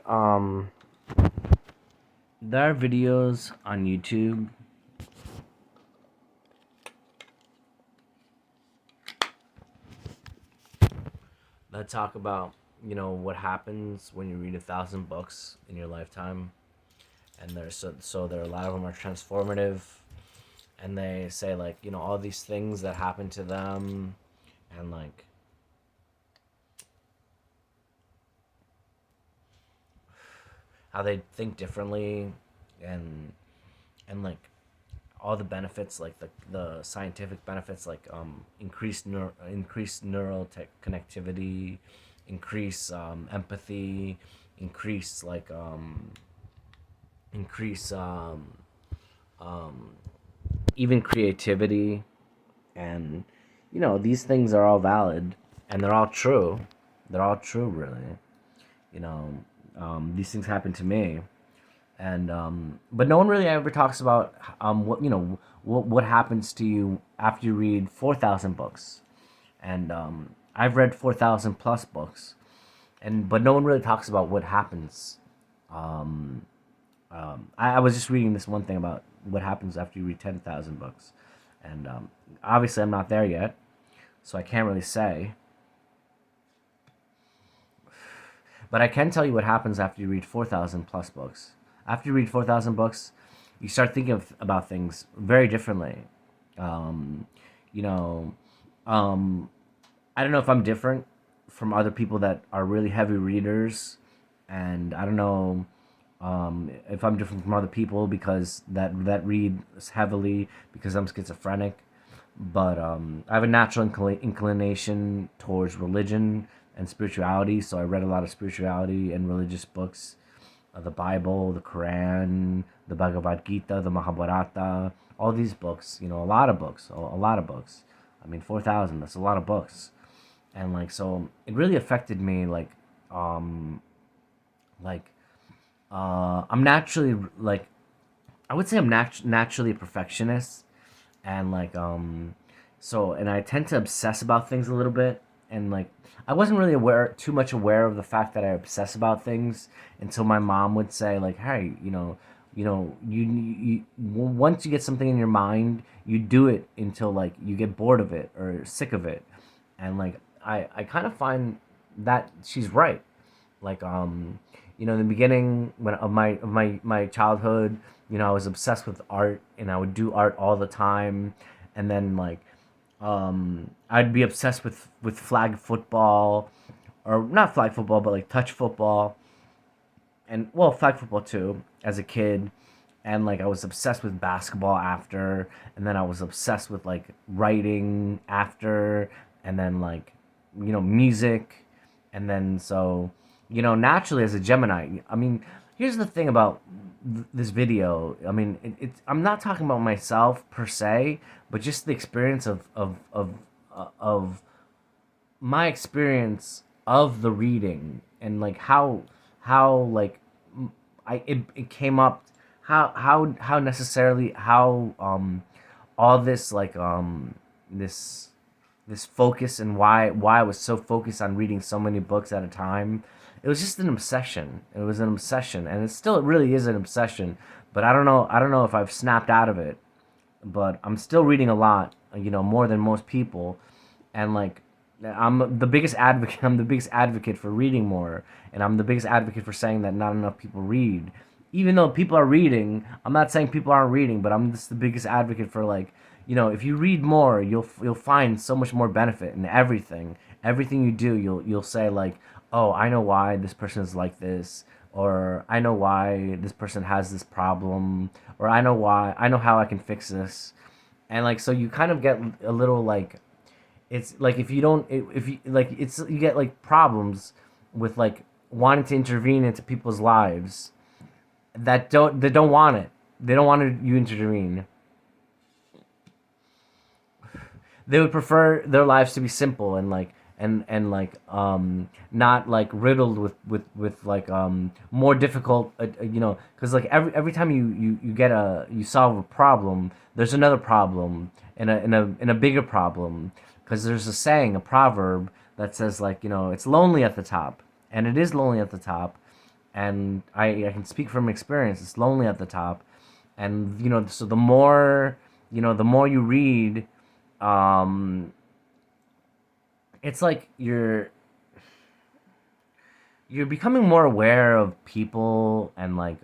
Um, there are videos on YouTube that talk about what happens when you read 1,000 books in your lifetime, and there are a lot of them are transformative, and they say like all these things that happen to them, and like how they think differently, and like all the benefits, like the scientific benefits, like increased neural connectivity, increase empathy, increase like increase um, even creativity, and these things are all valid, and they're all true. They're all true, really. You know, these things happen to me, and but no one really ever talks about what what happens to you after you read 4,000 books, and I've read 4,000 plus books, and but no one really talks about what happens. Um, I was just reading this one thing about what happens after you read 10,000 books, and obviously I'm not there yet, so I can't really say. But I can tell you what happens after you read 4,000 plus books. After you read 4,000 books, you start thinking about things very differently. Um, you know, um, I don't know if I'm different from other people that are really heavy readers, and I don't know if I'm different from other people because that read heavily because I'm schizophrenic. But I have a natural inclination towards religion and spirituality, so I read a lot of spirituality and religious books, the Bible, the Quran, the Bhagavad Gita, the Mahabharata, all these books. A lot of books, a lot of books. I mean, 4,000. That's a lot of books, and like so, it really affected me. Um, like I'm naturally like I would say I'm naturally a perfectionist, and and I tend to obsess about things a little bit, and like I wasn't really too much aware of the fact that I obsess about things until my mom would say like, hey, once you get something in your mind, you do it until like you get bored of it or sick of it, and like I kind of find that she's right. Like in the beginning when of my childhood, I was obsessed with art, and I would do art all the time, and then like I'd be obsessed with flag football, or not flag football, but like touch football, and well, flag football too as a kid, and like I was obsessed with basketball after, and then I was obsessed with like writing after, and then like music, and then so naturally as a Gemini, I mean, here's the thing about this video. I mean, I'm not talking about myself per se, but just the experience of my experience of the reading, and like how like it came up, how necessarily how all this like this this focus, and why I was so focused on reading so many books at a time. It was just an obsession. It was an obsession, and it really is an obsession. But I don't know if I've snapped out of it. But I'm still reading a lot, more than most people, and like I'm the biggest advocate. I'm the biggest advocate for reading more, and I'm the biggest advocate for saying that not enough people read. Even though people are reading, I'm not saying people aren't reading, but I'm just the biggest advocate for like, if you read more, you'll find so much more benefit in everything. Everything you do, you'll say like, oh, I know why this person is like this, or I know why this person has this problem, or I know how I can fix this, and like so you kind of get a little like, it's like if you don't if you like it's you get like problems with like wanting to intervene into people's lives that don't want it. They don't want you to intervene. They would prefer their lives to be simple, and like and like not like riddled with like more difficult, because like every time you solve a problem, there's another problem, and a bigger problem, because there's a saying, a proverb that says like, it's lonely at the top, and it is lonely at the top, and I can speak from experience. It's lonely at the top, and so the more the more you read, um, it's like you're becoming more aware of people, and like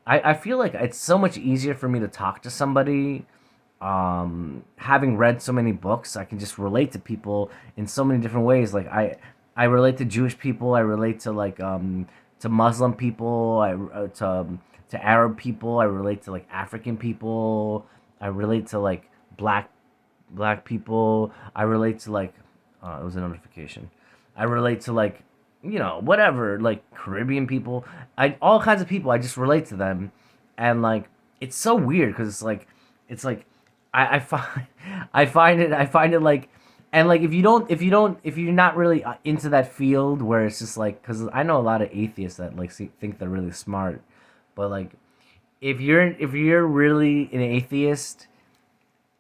I feel like it's so much easier for me to talk to somebody, having read so many books. I can just relate to people in so many different ways. Like I relate to Jewish people. I relate to like to Muslim people. To Arab people. I relate to like African people. I relate to like black people. I relate to like it was a notification. I relate to like whatever, like Caribbean people. I all kinds of people. I just relate to them, and like it's so weird because it's like I find I find it like, and like if you're not really into that field where it's just like, because I know a lot of atheists that like think they're really smart, but like if you're really an atheist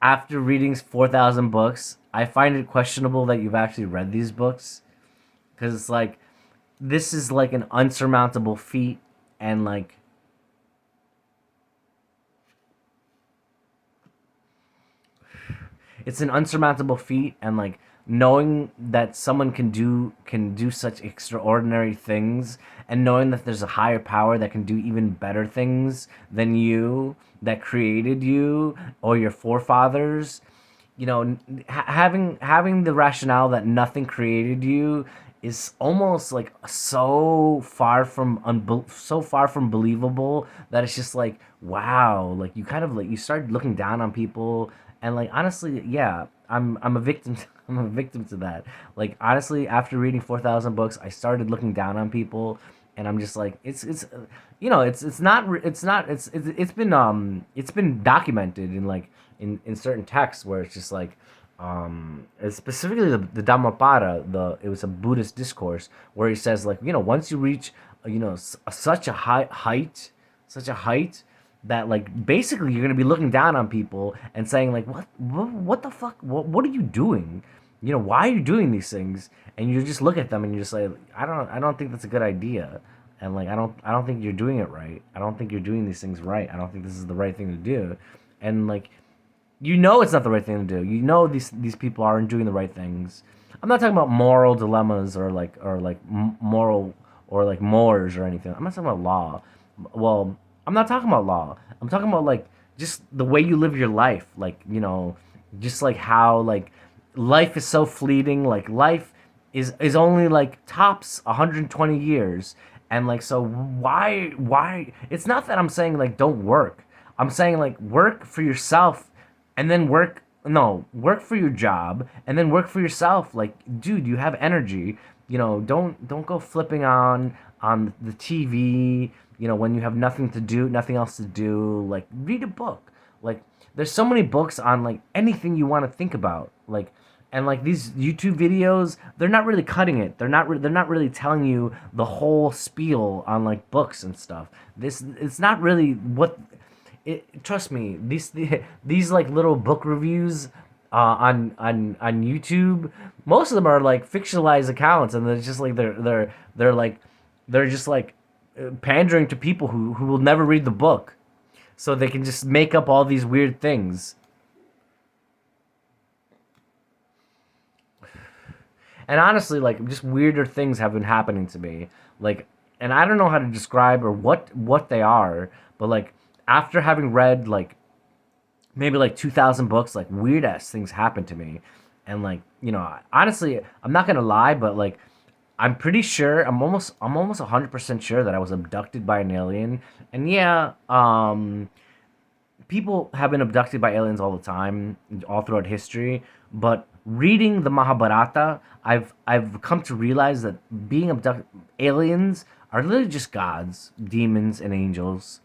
after reading 4,000 books, I find it questionable that you've actually read these books, because it's like this is like an unsurmountable feat, and like it's an unsurmountable feat, and like knowing that someone can do such extraordinary things, and knowing that there's a higher power that can do even better things than you, that created you or your forefathers, having the rationale that nothing created you is almost like so far from believable, that it's just like, wow, like you kind of like you start looking down on people, and like honestly, yeah, I'm a victim. I'm a victim to that. Like honestly, after reading 4,000 books, I started looking down on people, and I'm just like, it's been documented in like in certain texts where it's just like, it's specifically the Dhammapada. It was a Buddhist discourse where he says like, once you reach such a height that like basically you're gonna be looking down on people and saying like, what the fuck, what are you doing, why are you doing these things, and you just look at them and you just say, I don't think that's a good idea, and like I don't think you're doing it right. I don't think you're doing these things right. I don't think this is the right thing to do, and like, it's not the right thing to do. These people aren't doing the right things. I'm not talking about moral dilemmas, or like moral, or like mores or anything. I'm not talking about law. Well, I'm not talking about law. I'm talking about like just the way you live your life. Like, just like how like life is so fleeting. Like life is only like tops 120 years, and like, so why it's not that I'm saying like don't work. I'm saying like work for yourself, and then work for your job, and then work for yourself. Like, dude, you have energy. Don't go flipping on the TV, when you have nothing to do, nothing else to do. Like, read a book. Like, there's so many books on like anything you want to think about. Like, and like these YouTube videos, they're not really cutting it. They're not really telling you the whole spiel on like books and stuff. This It's not really what trust me, these like little book reviews on YouTube, most of them are like fictionalized accounts, and they're just like they're just like pandering to people who will never read the book, so they can just make up all these weird things. And honestly, like, just weirder things have been happening to me. Like, and I don't know how to describe or what they are, but like after having read like maybe like 2,000 books, like weird ass things happen to me. And like, honestly, I'm not gonna lie, but like, I'm almost 100% sure that I was abducted by an alien. And yeah, people have been abducted by aliens all the time, all throughout history. But reading the Mahabharata, I've come to realize that being abducted, aliens are literally just gods, demons, and angels,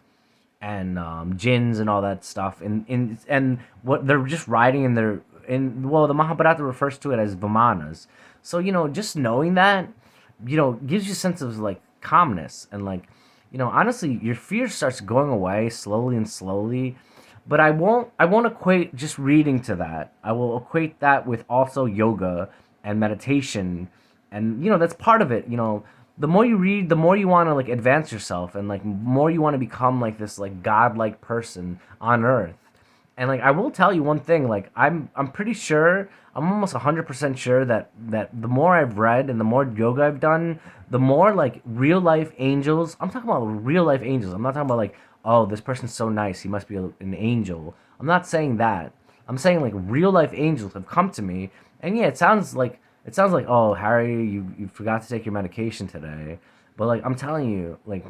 and jinns and all that stuff, and what they're just riding in their in well, the Mahabharata refers to it as Vimanas. So just knowing that, gives you a sense of like calmness, and like, honestly, your fear starts going away slowly and slowly. But I won't equate just reading to that. I will equate that with also yoga and meditation, and that's part of it. the more you read, the more you want to like advance yourself, and like more you want to become like this like godlike person on earth. And like I will tell you one thing, like I'm pretty sure, I'm almost 100% sure that the more I've read and the more yoga I've done, the more like real life angels. I'm talking about real life angels. I'm not talking about like, oh, this person's so nice, he must be an angel. I'm not saying that. I'm saying like real life angels have come to me, and yeah, it sounds like, oh, Harry, you forgot to take your medication today. But like I'm telling you, like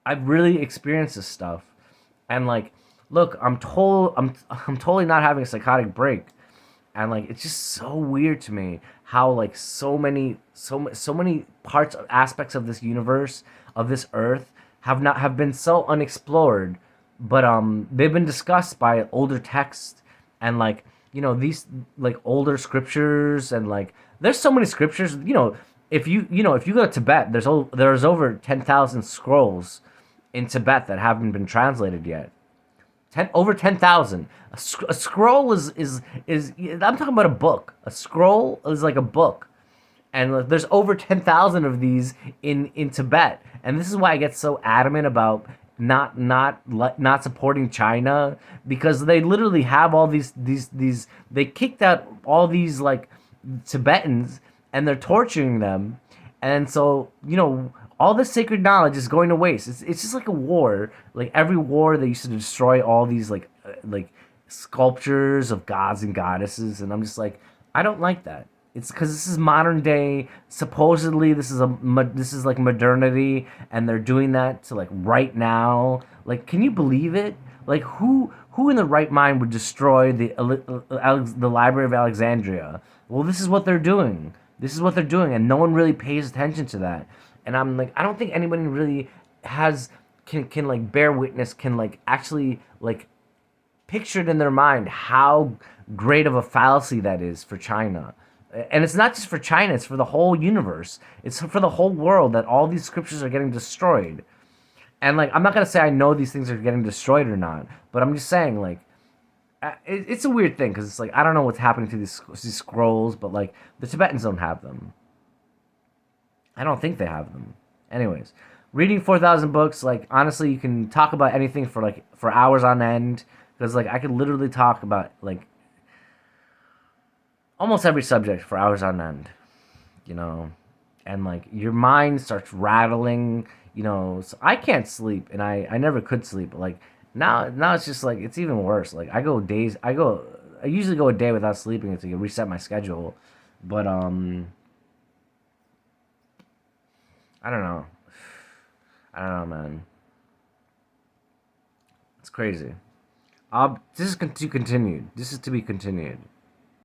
I've really experienced this stuff, and like, look, I'm totally not having a psychotic break, and like it's just so weird to me how like so many parts aspects of this universe, of this earth, have been so unexplored, but they've been discussed by older texts, and like these like older scriptures, and like there's so many scriptures. If you go to Tibet, there's over 10,000 scrolls in Tibet that haven't been translated yet. Over 10,000. A scroll is I'm talking about a book. A scroll is like a book, and like, there's over 10,000 of these in Tibet, and this is why I get so adamant about not supporting China, because they literally have all these they kicked out all these like Tibetans, and they're torturing them, and so all this sacred knowledge is going to waste. It's just like a war. Like every war, they used to destroy all these like sculptures of gods and goddesses, and I'm just like, I don't like that. It's because this is modern day. Supposedly, this is like modernity, and they're doing that to like right now. Like, can you believe it? Like, who in the right mind would destroy the Library of Alexandria? Well, this is what they're doing. This is what they're doing, and no one really pays attention to that. And I'm like, I don't think anybody really has can like bear witness, can like actually like pictured in their mind how great of a fallacy that is for China. And it's not just for China, it's for the whole universe. It's for the whole world that all these scriptures are getting destroyed. And like I'm not going to say I know these things are getting destroyed or not, but I'm just saying like it's a weird thing, cuz it's like I don't know what's happening to these scrolls, but like the Tibetans don't have them. I don't think they have them. Anyways, reading 4,000 books, like honestly, you can talk about anything for hours on end, because like I could literally talk about like almost every subject for hours on end, you know, and like your mind starts rattling, So I can't sleep, and I never could sleep. But like now it's just like it's even worse. Like I usually go a day without sleeping to reset my schedule, but I don't know. I don't know, man. It's crazy. This is to be continued.